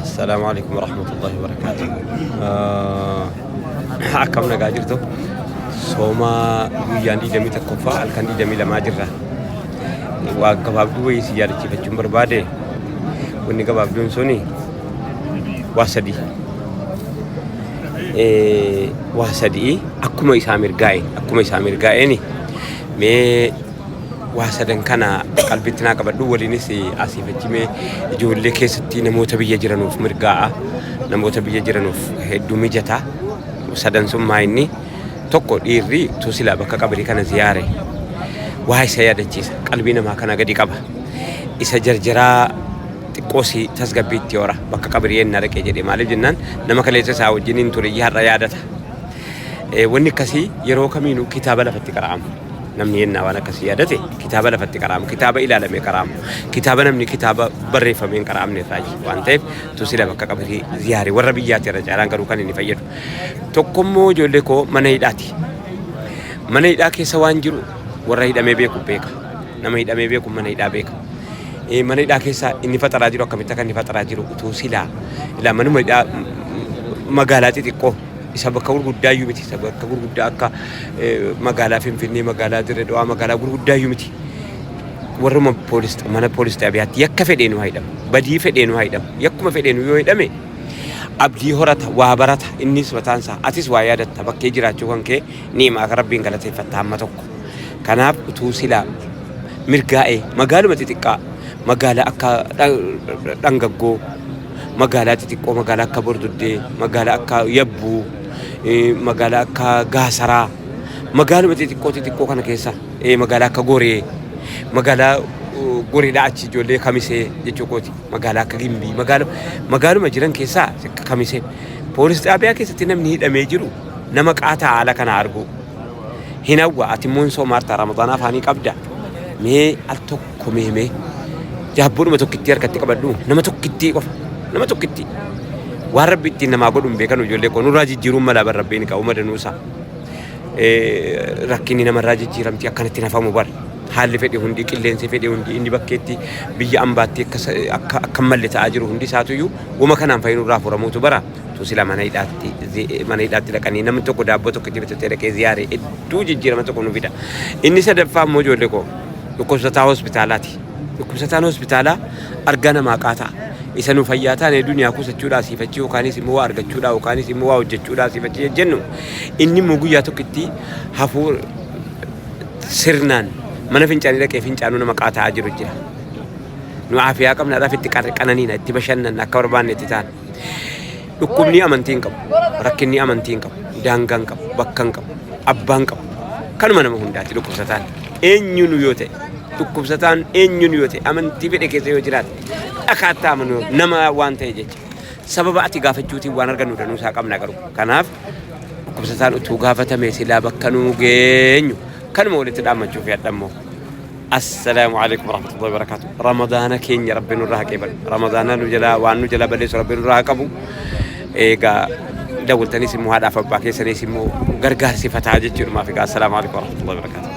السلام عليكم ورحمة الله وبركاته. أكم نجاجرتو سوما ياندي دمي تكفى الكندي دمي لما جرّا وقباب دوي سيارة كيف جمبر بعده وني قباب دون سوني واسدي واسدي أكما يسامر جاي ني مي واسدن كنا قلبتنا قبل دول نسي أسيف جمي جول لك ستين موت بيجرنوف مرجع نموت بيجرنوف هدو ميجتا وسدن سمايني تقول إيري توصل بك قبل كنا زيارة وهاي سيادة جيس قلبنا ما كنا قدي قبل إذا جرجرا تقوسي تسقبيت يورا بك قبل ينارك يجري مالي جنان نما كليت ساو جنين توري ريادته ونكسي يروك مينو كتاب لفتي كرام نمني إننا وانا كسيادتي كتابة لفتي كرام كتابة إلى لمي كرام كتابة نمني كتابة بريفة من كرام نفاجي وانتيب توصل بك قبل زيارة والربيات رجالان كروكان نفاجر تقومو جولكو منيداكي سوانجرو ورهيدا ميبيكو بيكا نميدا ميبيكو منيدا بيكا منيداكي سا إني فترة جيرو كميتاكا إني فترة جيرو توصل إلى منو ميدا مقالاتي تقو sabab gurguddaa yumiti sabab gurguddaa akka magaalaa Finfinnee magaalaa Dirreedawaa magaalaa gurguddaa yumiti warruma mana poolis xaabiyaatti yakka fedheenu haydham badii fedheenu haydham yakkuma fedheenu yoo hidhame abdii horata waa barata innis mataansa atis waa yaadatta bakkee jiraachuu kan kee niima akka rabbiin galateeffatta amma tokko kanaaf utuu silaa mirgaa'ee magaaluma xixiqqaa magaalaa akka dhangaggoo magaalaa xixiqqoo magaalaa akka Bordoddee magaalaa akka Yabbuu magaalaa akka Gaasaraa magaaluma xixiqqoo kana keessa magaalaa akka Goree magaalaa Goreedhaa achi ijoollee Kamisee jechuu kooti magaalaa akka Gimbii magaaluma jiran keessaa Kamisee poolis xaabiyaa keessatti namni hidhamee jiru nama qaataa haala kana argu hin hawwa ati immoo soomaartaa Ramadaana afaanii qabda mee al tokko meemee jaabboodhuma tokkittii harkatti qabadhu nama tokkittii qofa nama tokkitti waan rabbi ittiin namaa godhuun beekanu ijoollee koo nurraa jijjiiruun mala rabbiin qabu madanuusaa rakkinni namarraa jijjiiramti akkanatti nafamu bar haalli fedhe hundi qilleensi fedhe hundi inni bakkeetti biyya ambaatti akka malle ta'aa jiru hundi isaatuyyuu wama kanaan fayyinurraa furamuutu bara tusila mana hidhaatti dhaqanii namni tokko daabboo tokko itti bitatee dhaqee ziyaare hedduu jijjiirama tokko nu fida inni sadaffaa immoo ijoollee koo dhukkubsataa hospitaalaati dhukkubsataan hospitaalaa argaa namaa qaataa isa nu fayyaataan duniyaa kuusachuudhaa siifachii yookaanis immoo waa argachuudhaa yookaanis immoo waa hojjechuudhaa siifachii jennu inni immoo guyyaa tokkitti hafuur sirnaan mana fincaanii dhaqee fincaanuu nama qaataa jiru jira nu aafiyaa qabnaadhaaf itti qananiina itti bashannanna akka barbaanne itti ta'an dhukkubni amantiin qabu rakkinni amantiin qabu daangaan qabu bakkan qabu abbaan qabu kanuma nama hundaati dhukkubsataan eenyuun yoo ta'e dhukkubsataan eenyuun yoo ta'e amantii fedhe keessa yoo jiraate akkaataa amanuu nama waan ta'e jecha sababa ati gaafachuutiin waan argannu danuusaa qabna garu kanaaf dhukkubsataan utuu gaafatame silaa bakka nuu geenyu kanuma walitti dhaammachuuf yaadammoo السلام عليكم ورحمة الله وبركاته رمضان كين يا ربنا الرحى كبر رمضان نجلا وان نجلا بديس ربنا الرحى كبو إيجا دولتني سمو هذا فباكي سني سمو غرغر صفات هذه ما في السلام عليكم ورحمة الله وبركاته